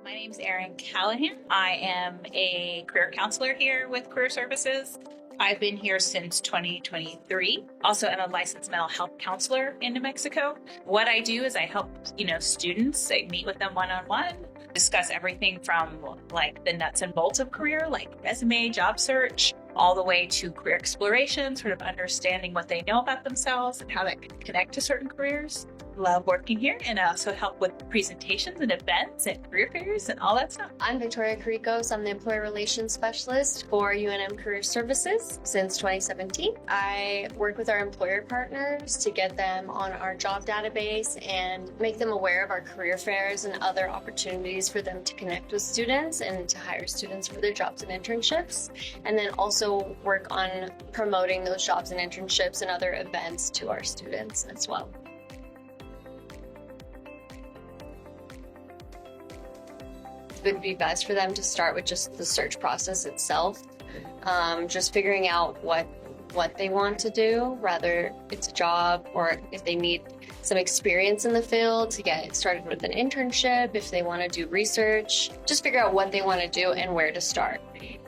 My name's Erin Callahan. I am a career counselor here with Career Services. I've been here since 2023. Also, I'm a licensed mental health counselor in New Mexico. What I do is I help, students. I meet with them one-on-one, discuss everything from like the nuts and bolts of career, like resume, job search, all the way to career exploration, sort of understanding what they know about themselves and how that can connect to certain careers. Love working here, and I also help with presentations and events and career fairs and all that stuff. I'm Victoria Carricos. I'm the Employee Relations Specialist for UNM Career Services since 2017. I work with our employer partners to get them on our job database and make them aware of our career fairs and other opportunities for them to connect with students and to hire students for their jobs and internships. And then also work on promoting those jobs and internships and other events to our students as well. It would be best for them to start with just the search process itself, just figuring out what they want to do, whether it's a job or if they need some experience in the field to get started with an internship, if they want to do research, just figure out what they want to do and where to start.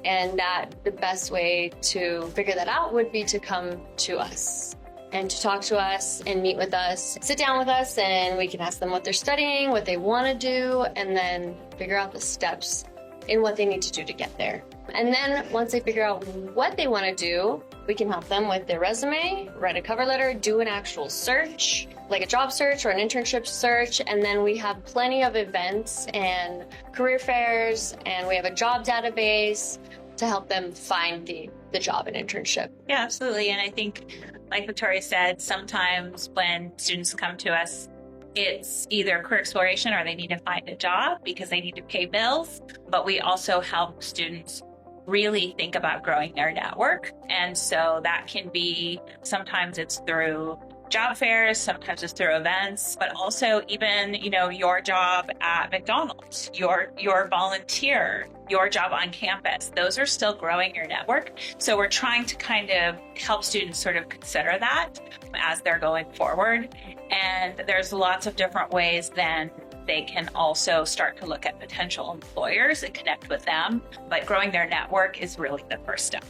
And that the best way to figure that out would be to come to us and to talk to us and meet with us, sit down with us, and we can ask them what they're studying, what they want to do, and then figure out the steps in what they need to do to get there. And then once they figure out what they want to do, we can help them with their resume, write a cover letter, do an actual search, like a job search or an internship search. And then we have plenty of events and career fairs, and we have a job database to help them find the job and internship. Yeah, absolutely. And I think, like Victoria said, sometimes when students come to us, it's either career exploration or they need to find a job because they need to pay bills. But we also help students really think about growing their network. And so that can be, sometimes it's through job fairs, sometimes it's through events, but also even, your job at McDonald's, your volunteer, your job on campus. Those are still growing your network. So we're trying to kind of help students sort of consider that as they're going forward. And there's lots of different ways then they can also start to look at potential employers and connect with them. But growing their network is really the first step.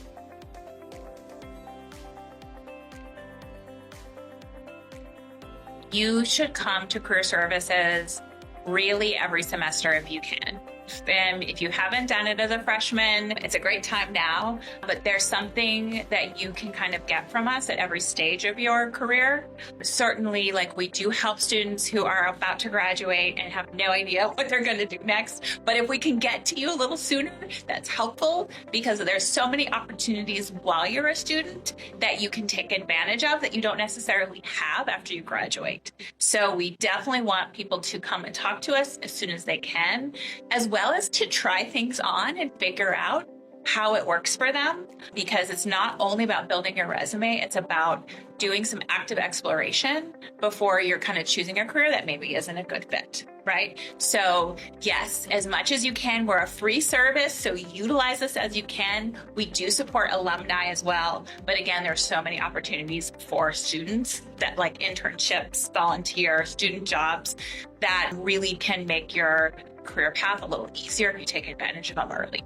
You should come to Career Services really every semester if you can. And if you haven't done it as a freshman, it's a great time now, but there's something that you can kind of get from us at every stage of your career. Certainly, we do help students who are about to graduate and have no idea what they're going to do next. But if we can get to you a little sooner, that's helpful because there's so many opportunities while you're a student that you can take advantage of that you don't necessarily have after you graduate. So we definitely want people to come and talk to us as soon as they can, as well as to try things on and figure out how it works for them, because it's not only about building your resume, it's about doing some active exploration before you're kind of choosing a career that maybe isn't a good fit, right? So yes, as much as you can, we're a free service, so utilize us as you can. We do support alumni as well, but again, there's so many opportunities for students that like internships, volunteer, student jobs that really can make your career path a little easier if you take advantage of them early.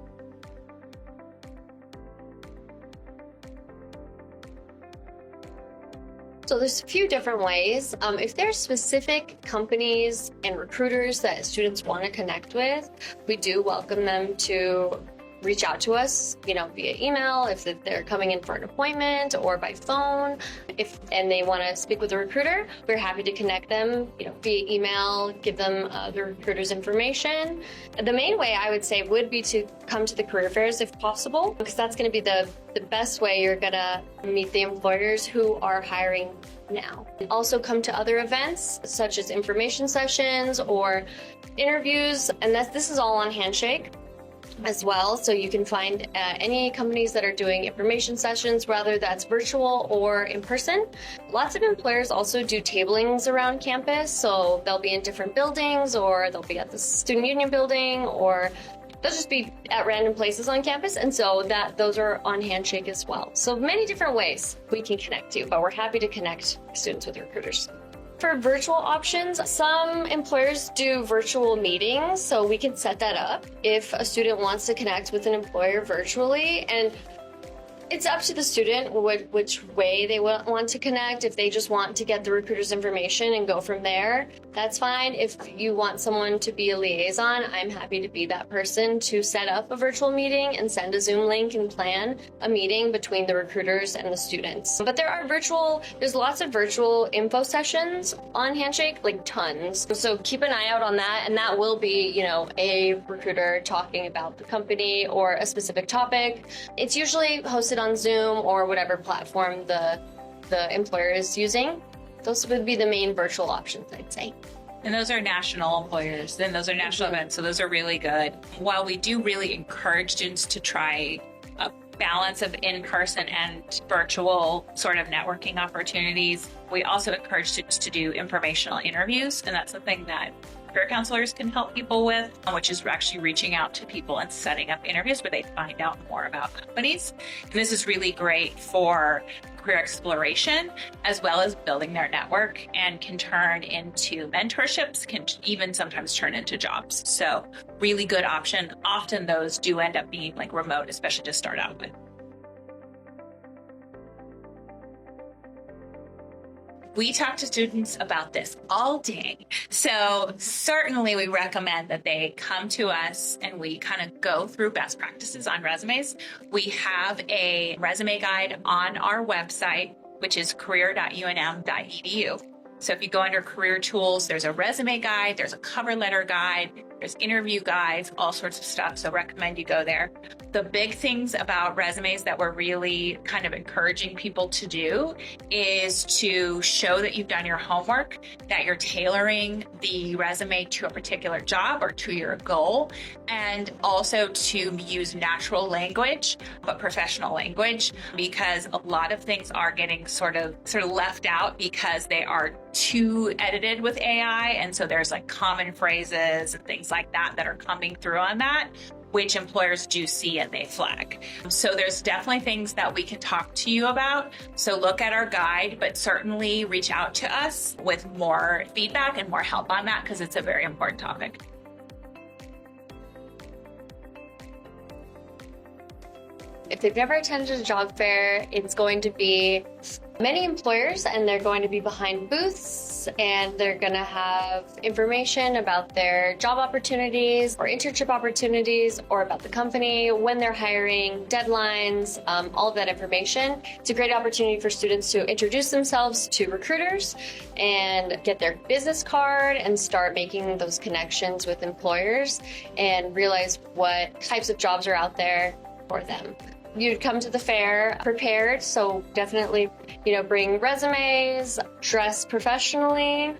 So there's a few different ways. If there's specific companies and recruiters that students want to connect with, we do welcome them to reach out to us, via email, if they're coming in for an appointment, or by phone. And they want to speak with a recruiter, we're happy to connect them, via email, give them the recruiter's information. The main way I would say would be to come to the career fairs if possible, because that's going to be the best way you're going to meet the employers who are hiring now. Also come to other events such as information sessions or interviews, and this is all on Handshake as well. So you can find any companies that are doing information sessions, whether that's virtual or in person. Lots of employers also do tablings around campus. So they'll be in different buildings, or they'll be at the student union building, or they'll just be at random places on campus. And so those are on Handshake as well. So many different ways we can connect you, but we're happy to connect students with recruiters. For virtual options, some employers do virtual meetings, so we can set that up if a student wants to connect with an employer virtually. And it's up to the student which way they want to connect. If they just want to get the recruiter's information and go from there, that's fine. If you want someone to be a liaison, I'm happy to be that person to set up a virtual meeting and send a Zoom link and plan a meeting between the recruiters and the students. But there's lots of virtual info sessions on Handshake, like tons. So keep an eye out on that, and that will be, a recruiter talking about the company or a specific topic. It's usually hosted on Zoom or whatever platform the employer is using. Those would be the main virtual options, I'd say. And those are national employers, and those are national events, so those are really good. While we do really encourage students to try a balance of in-person and virtual sort of networking opportunities, we also encourage students to do informational interviews, and that's something that career counselors can help people with, which is actually reaching out to people and setting up interviews where they find out more about companies. And this is really great for career exploration as well as building their network, and can turn into mentorships, can even sometimes turn into jobs. So really good option. Often those do end up being like remote, especially to start out with. We talk to students about this all day. So certainly we recommend that they come to us and we kind of go through best practices on resumes. We have a resume guide on our website, which is career.unm.edu. So if you go under career tools, there's a resume guide, there's a cover letter guide, there's interview guides, all sorts of stuff. So recommend you go there. The big things about resumes that we're really kind of encouraging people to do is to show that you've done your homework, that you're tailoring the resume to a particular job or to your goal, and also to use natural language, but professional language, because a lot of things are getting sort of left out because they are too edited with AI. And so there's like common phrases and things like that that are coming through on that, which employers do see and they flag. So there's definitely things that we can talk to you about. So look at our guide, but certainly reach out to us with more feedback and more help on that, because it's a very important topic. If they've never attended a job fair, it's going to be many employers, and they're going to be behind booths, and they're going to have information about their job opportunities or internship opportunities, or about the company, when they're hiring, deadlines, all of that information. It's a great opportunity for students to introduce themselves to recruiters and get their business card and start making those connections with employers and realize what types of jobs are out there for them. You'd come to the fair prepared, so definitely, bring resumes, dress professionally.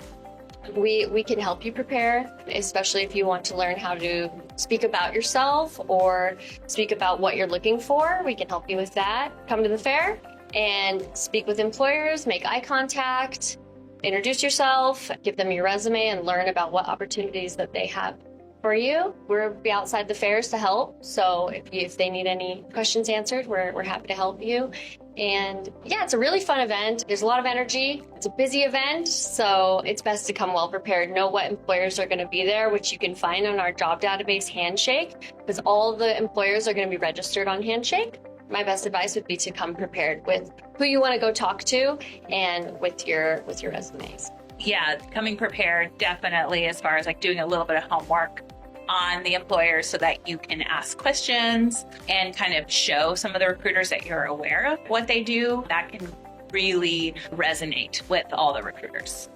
We can help you prepare, especially if you want to learn how to speak about yourself or speak about what you're looking for. We can help you with that. Come to the fair and speak with employers, make eye contact, introduce yourself, give them your resume, and learn about what opportunities that they have for you. We'll be outside the fairs to help. So if they need any questions answered, we're happy to help you. And yeah, it's a really fun event. There's a lot of energy. It's a busy event, so it's best to come well prepared. Know what employers are going to be there, which you can find on our job database, Handshake, because all the employers are going to be registered on Handshake. My best advice would be to come prepared with who you want to go talk to and with your resumes. Yeah, coming prepared, definitely, as far as like doing a little bit of homework on the employer so that you can ask questions and kind of show some of the recruiters that you're aware of what they do. That can really resonate with all the recruiters.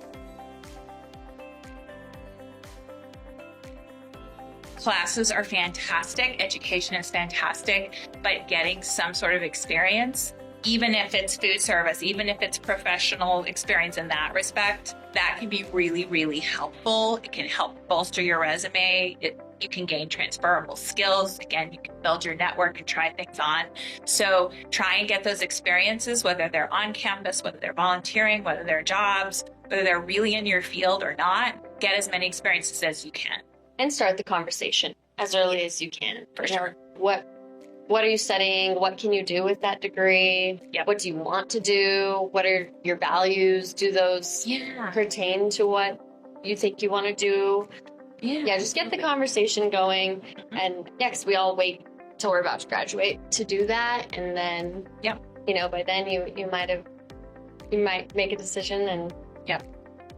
Classes are fantastic, education is fantastic, but getting some sort of experience, even if it's food service, even if it's professional experience in that respect, that can be really, really helpful. It can help bolster your resume. You can gain transferable skills. Again, you can build your network and try things on. So try and get those experiences, whether they're on campus, whether they're volunteering, whether they're jobs, whether they're really in your field or not. Get as many experiences as you can. And start the conversation as early as you can, for sure. What what are you studying? What can you do with that degree? Yep. What do you want to do? What are your values? Do those pertain to what you think you want to do? Yeah, just get the conversation going. And next, we all wait till we're about to graduate to do that. And then, by then you might make a decision, and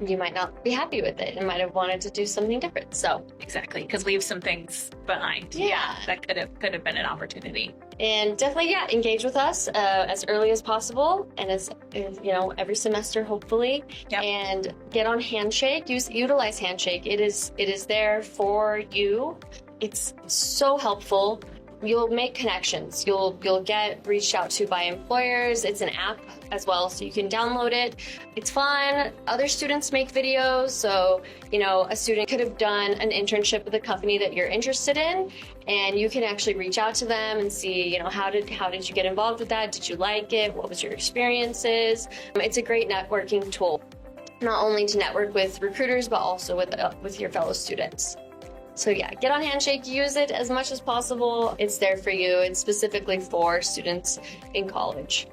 you might not be happy with it and might have wanted to do something different. So exactly, because leave some things behind. That could have been an opportunity. And definitely, engage with us as early as possible, and as every semester, hopefully. And get on Handshake. Utilize Handshake. It is there for you. It's so helpful. You'll make connections. You'll get reached out to by employers. It's an app as well, so you can download it. It's fun. Other students make videos, so a student could have done an internship with a company that you're interested in, and you can actually reach out to them and see, how did you get involved with that? Did you like it? What was your experiences? It's a great networking tool, not only to network with recruiters, but also with your fellow students. So get on Handshake, use it as much as possible. It's there for you. It's specifically for students in college.